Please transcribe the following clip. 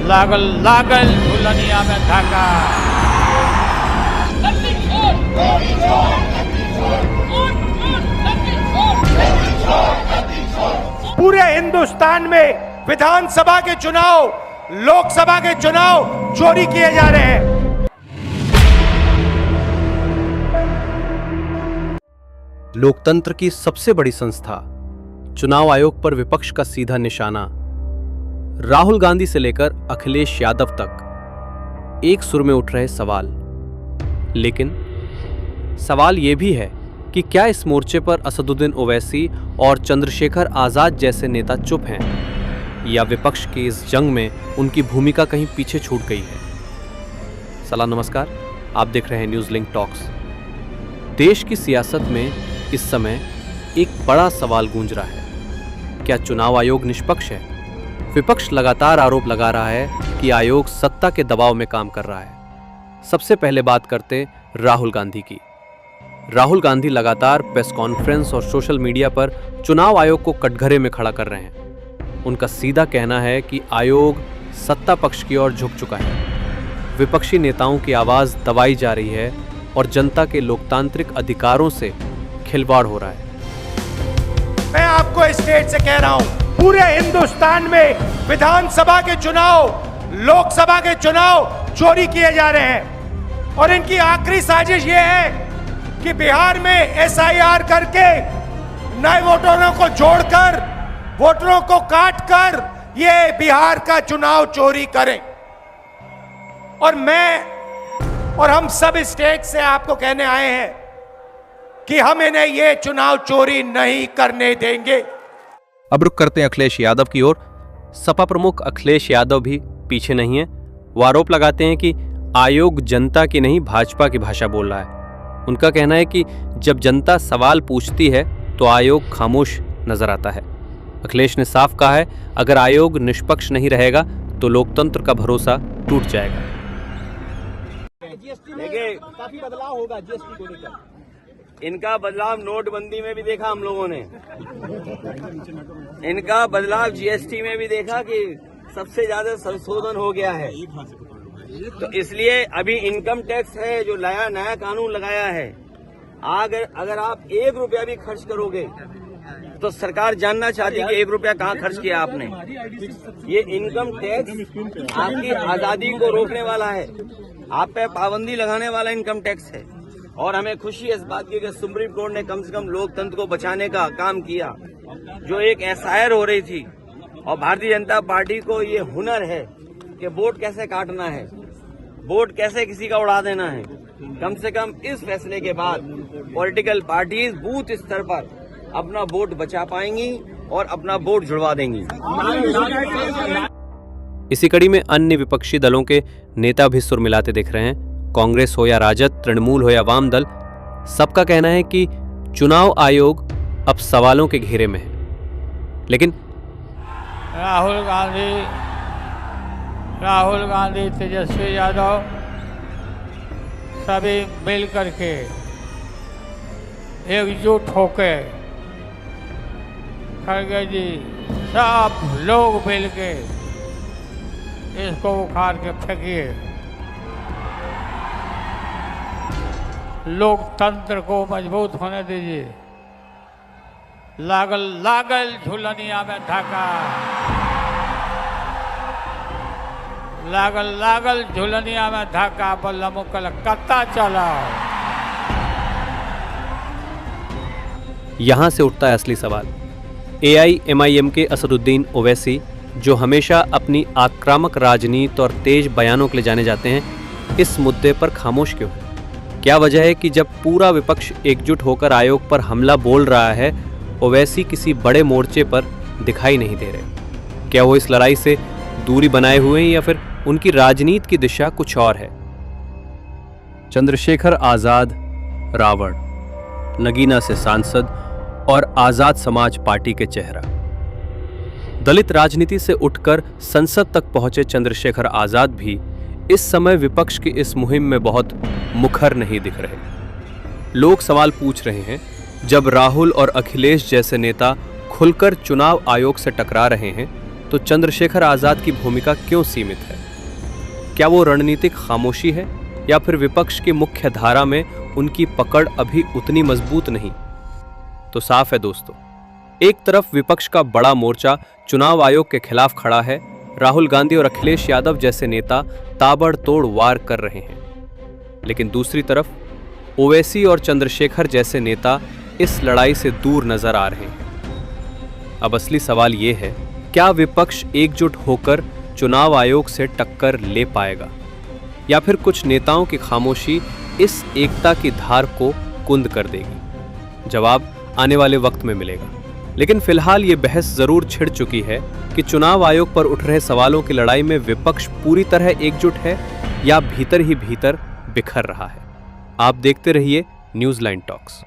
लागल लागल झुलनिया में धागा। पूरे हिंदुस्तान में विधानसभा के चुनाव, लोकसभा के चुनाव चोरी किए जा रहे हैं। लोकतंत्र की सबसे बड़ी संस्था चुनाव आयोग पर विपक्ष का सीधा निशाना। राहुल गांधी से लेकर अखिलेश यादव तक एक सुर में उठ रहे सवाल। लेकिन सवाल यह भी है कि क्या इस मोर्चे पर असदुद्दीन ओवैसी और चंद्रशेखर आजाद जैसे नेता चुप हैं, या विपक्ष की इस जंग में उनकी भूमिका कहीं पीछे छूट गई है। सलाम नमस्कार, आप देख रहे हैं न्यूज लिंक टॉक्स। देश की सियासत में इस समय एक बड़ा सवाल गूंज रहा है, क्या चुनाव आयोग निष्पक्ष है? विपक्ष लगातार आरोप लगा रहा है कि आयोग सत्ता के दबाव में काम कर रहा है। सबसे पहले बात करते राहुल गांधी की। राहुल गांधी लगातार प्रेस कॉन्फ्रेंस और सोशल मीडिया पर चुनाव आयोग को कटघरे में खड़ा कर रहे हैं। उनका सीधा कहना है कि आयोग सत्ता पक्ष की ओर झुक चुका है, विपक्षी नेताओं की आवाज दबाई जा रही है और जनता के लोकतांत्रिक अधिकारों से खिलवाड़ हो रहा है। मैं आपको स्टेट से कह रहा हूं, पूरे हिंदुस्तान में विधानसभा के चुनाव, लोकसभा के चुनाव चोरी किए जा रहे हैं और इनकी आखिरी साजिश यह है कि बिहार में SIR करके नए वोटरों को जोड़कर, वोटरों को काटकर ये बिहार का चुनाव चोरी करें। और मैं और हम सब स्टेट से आपको कहने आए हैं कि हम इन्हें ये चुनाव चोरी नहीं करने देंगे। अब रुख करते हैं अखिलेश यादव की ओर। सपा प्रमुख अखिलेश यादव भी पीछे नहीं है। वो आरोप लगाते हैं कि आयोग जनता की नहीं भाजपा की भाषा बोल रहा है। उनका कहना है कि जब जनता सवाल पूछती है तो आयोग खामोश नजर आता है। अखिलेश ने साफ कहा है, अगर आयोग निष्पक्ष नहीं रहेगा तो लोकतंत्र का भरोसा टूट जाएगा। देखिए, काफी बदलाव होगा GST को लेकर। इनका बदलाव नोटबंदी में भी देखा हम लोगों ने, इनका बदलाव GST में भी देखा कि सबसे ज्यादा संशोधन हो गया है। तो इसलिए अभी इनकम टैक्स है जो नया कानून लगाया है, अगर आप 1 रुपया भी खर्च करोगे तो सरकार जानना चाहती है कि 1 रुपया कहाँ खर्च किया आपने। ये इनकम टैक्स आपकी आजादी को रोकने वाला है, आप पे पाबंदी लगाने वाला इनकम टैक्स है। और हमें खुशी है इस बात की कि सुप्रीम कोर्ट ने कम से कम लोकतंत्र को बचाने का काम किया। जो एक SIR हो रही थी और भारतीय जनता पार्टी को ये हुनर है कि वोट कैसे काटना है, वोट कैसे किसी का उड़ा देना है। कम से कम इस फैसले के बाद पॉलिटिकल पार्टीज बूथ स्तर पर अपना वोट बचा पाएंगी और अपना वोट जुड़वा देंगी। इसी कड़ी में अन्य विपक्षी दलों के नेता भी सुर मिलाते दिख रहे हैं। कांग्रेस हो या राजद, तृणमूल हो या वाम दल, सबका कहना है कि चुनाव आयोग अब सवालों के घेरे में है। लेकिन राहुल गांधी, तेजस्वी यादव सभी मिल करके एकजुट होके, खड़गे जी सब लोग मिल के इसको उखाड़ के फेंकिए। लोकतंत्र को मजबूत होने दीजिए। लागल लागल झुलनिया में धागा, लागल लागल झुलनिया में धागा, बल्लम कलकत्ता चलाओ। यहां से उठता है असली सवाल। AIMIM के असदुद्दीन ओवैसी, जो हमेशा अपनी आक्रामक राजनीति और तेज बयानों के लिए जाने जाते हैं, इस मुद्दे पर खामोश क्यों है? क्या वजह है कि जब पूरा विपक्ष एकजुट होकर आयोग पर हमला बोल रहा है, ओवैसी किसी बड़े मोर्चे पर दिखाई नहीं दे रहे? क्या वो इस लड़ाई से दूरी बनाए हुए हैं या फिर उनकी राजनीति की दिशा कुछ और है? चंद्रशेखर आजाद रावण, नगीना से सांसद और आजाद समाज पार्टी के चेहरा। दलित राजनीति से उठकर संसद तक पहुंचे चंद्रशेखर आजाद भी इस समय विपक्ष की इस मुहिम में बहुत मुखर नहीं दिख रहे। लोग सवाल पूछ रहे हैं, जब राहुल और अखिलेश जैसे नेता खुलकर चुनाव आयोग से टकरा रहे हैं तो चंद्रशेखर आजाद की भूमिका क्यों सीमित है? क्या वो रणनीतिक खामोशी है या फिर विपक्ष की मुख्य धारा में उनकी पकड़ अभी उतनी मजबूत नहीं? तो साफ है दोस्तों, एक तरफ विपक्ष का बड़ा मोर्चा चुनाव आयोग के खिलाफ खड़ा है, राहुल गांधी और अखिलेश यादव जैसे नेता ताबड़तोड़ वार कर रहे हैं, लेकिन दूसरी तरफ ओवैसी और चंद्रशेखर जैसे नेता इस लड़ाई से दूर नजर आ रहे हैं। अब असली सवाल यह है, क्या विपक्ष एकजुट होकर चुनाव आयोग से टक्कर ले पाएगा या फिर कुछ नेताओं की खामोशी इस एकता की धार को कुंद कर देगी? जवाब आने वाले वक्त में मिलेगा, लेकिन फिलहाल ये बहस जरूर छिड़ चुकी है कि चुनाव आयोग पर उठ रहे सवालों की लड़ाई में विपक्ष पूरी तरह एकजुट है या भीतर ही भीतर बिखर रहा है। आप देखते रहिए न्यूज़ लाइन टॉक्स।